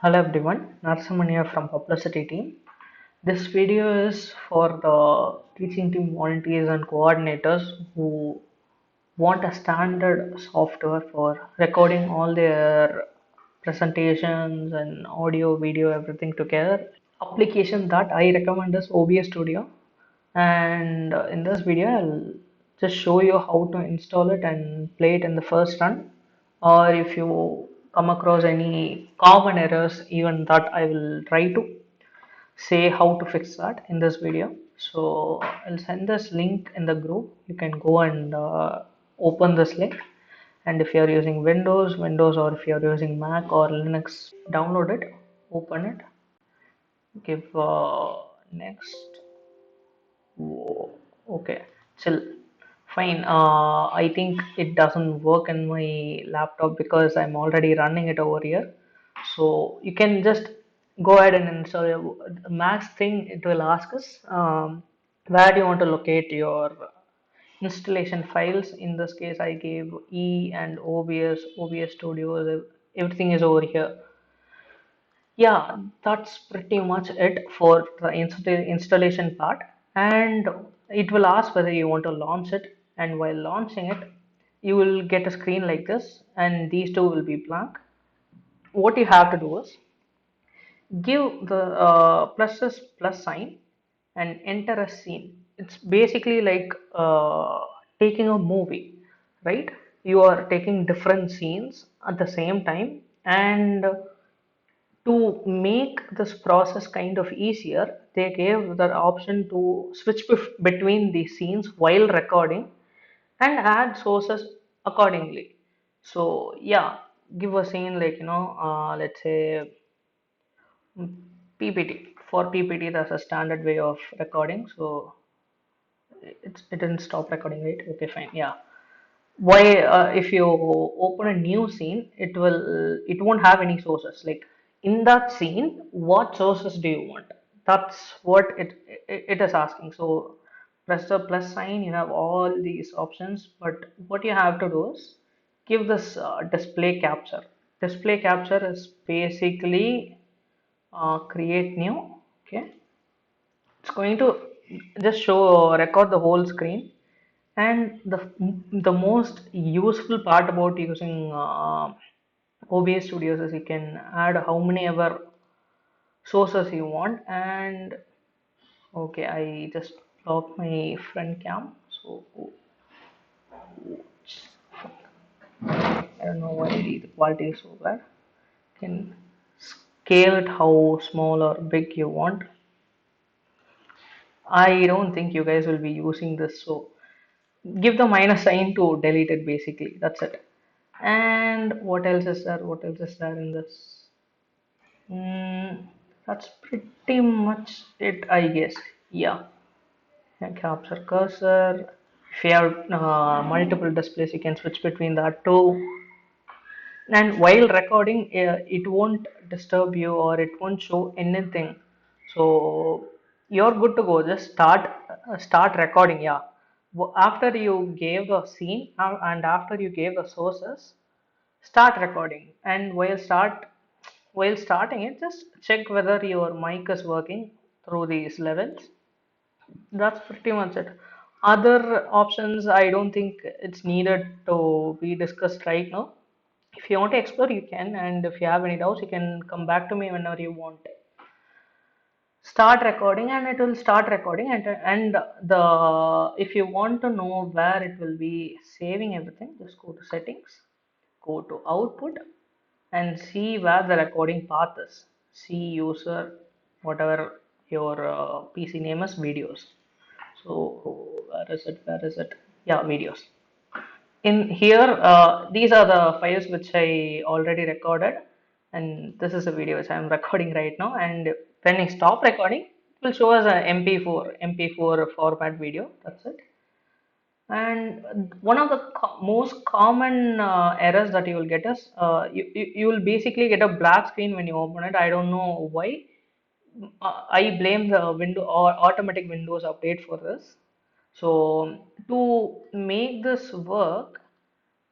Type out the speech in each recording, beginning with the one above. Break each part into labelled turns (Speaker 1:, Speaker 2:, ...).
Speaker 1: Hello everyone, Narsamania from Publicity team. This video is for the teaching team volunteers and coordinators who want a standard software for recording all their presentations and audio, video, everything together. Application that I recommend is OBS Studio, and in this video I'll just show you how to install it and play it in the first run, or if you come across any common errors, even that I will try to say how to fix that in this video. So I'll send this link in the group. You can go and open this link, and if you are using Windows, or if you are using Mac or Linux, download it, open it, give next. Whoa, okay, chill. Fine. I think it doesn't work in my laptop because I'm already running it over here. So you can just go ahead and install the max thing. It will ask us where do you want to locate your installation files. In this case, I gave E and OBS, OBS Studios. Everything is over here. Yeah, that's pretty much it for the installation part. And it will ask whether you want to launch it. And while launching it, you will get a screen like this, and these two will be blank. What you have to do is give the plus sign and enter a scene. It's basically like taking a movie, right? You are taking different scenes at the same time, and to make this process kind of easier, they gave the option to switch between the scenes while recording and add sources accordingly. So yeah, give a scene like let's say PPT. For PPT, there's a standard way of recording. So it didn't stop recording, right? Okay, fine. Yeah. Why if you open a new scene, it won't have any sources. Like in that scene, what sources do you want? That's what it is asking. So press the plus sign, you have all these options, but what you have to do is give this display capture is basically create new. Okay, it's going to just show record the whole screen. And the most useful part about using OBS Studios is you can add how many ever sources you want. And okay, I just locked my front cam. So I don't know why the quality is so bad. You can scale it how small or big you want. I don't think you guys will be using this, so give the minus sign to delete it basically. That's it. And what else is there? What else is there in this? That's pretty much it, I guess. Yeah. Capture cursor. If you have multiple displays, you can switch between that too. And while recording, it won't disturb you or it won't show anything. So you're good to go. Just start recording. Yeah. After you gave the scene and after you gave the sources, start recording. And while starting it, just check whether your mic is working through these levels. That's pretty much it. Other options, I don't think it's needed to be discussed right now. If you want to explore, you can, and if you have any doubts, you can come back to me whenever you want. Start recording, and it will start recording. And the if you want to know where it will be saving everything, just go to settings, go to output, and see where the recording path is. See user, whatever your PC name is, videos. So where is it? Where is it? Yeah, videos. In here, these are the files which I already recorded, and this is a video which I am recording right now. And when I stop recording, it will show as a MP4 format video. That's it. And one of the most common errors that you will get is you will basically get a black screen when you open it. I don't know why. I blame the window or automatic Windows update for this. So to make this work,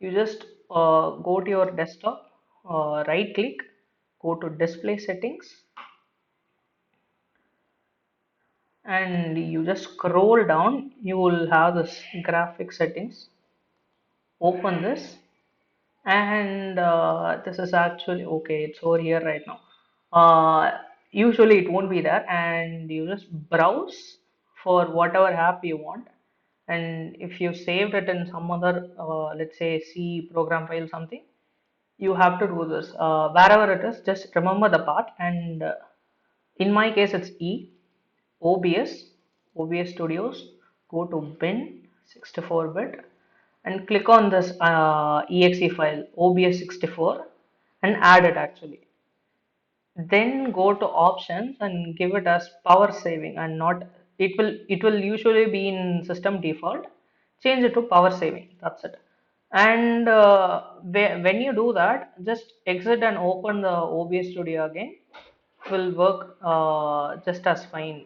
Speaker 1: you just go to your desktop, right click, go to display settings, and you just scroll down. You will have this graphic settings. Open this, and this is actually okay. It's over here right now. Usually it won't be there, and you just browse for whatever app you want. And if you saved it in some other, let's say C program file something, you have to do this. Wherever it is, just remember the path. And in my case, it's E, OBS, OBS Studios. Go to bin 64-bit and click on this exe file OBS64 and add it actually. Then go to options and give it as power saving, and not, it will usually be in system default. Change it to power saving. That's it. And when you do that, just exit and open the OBS Studio again. Will work just as fine.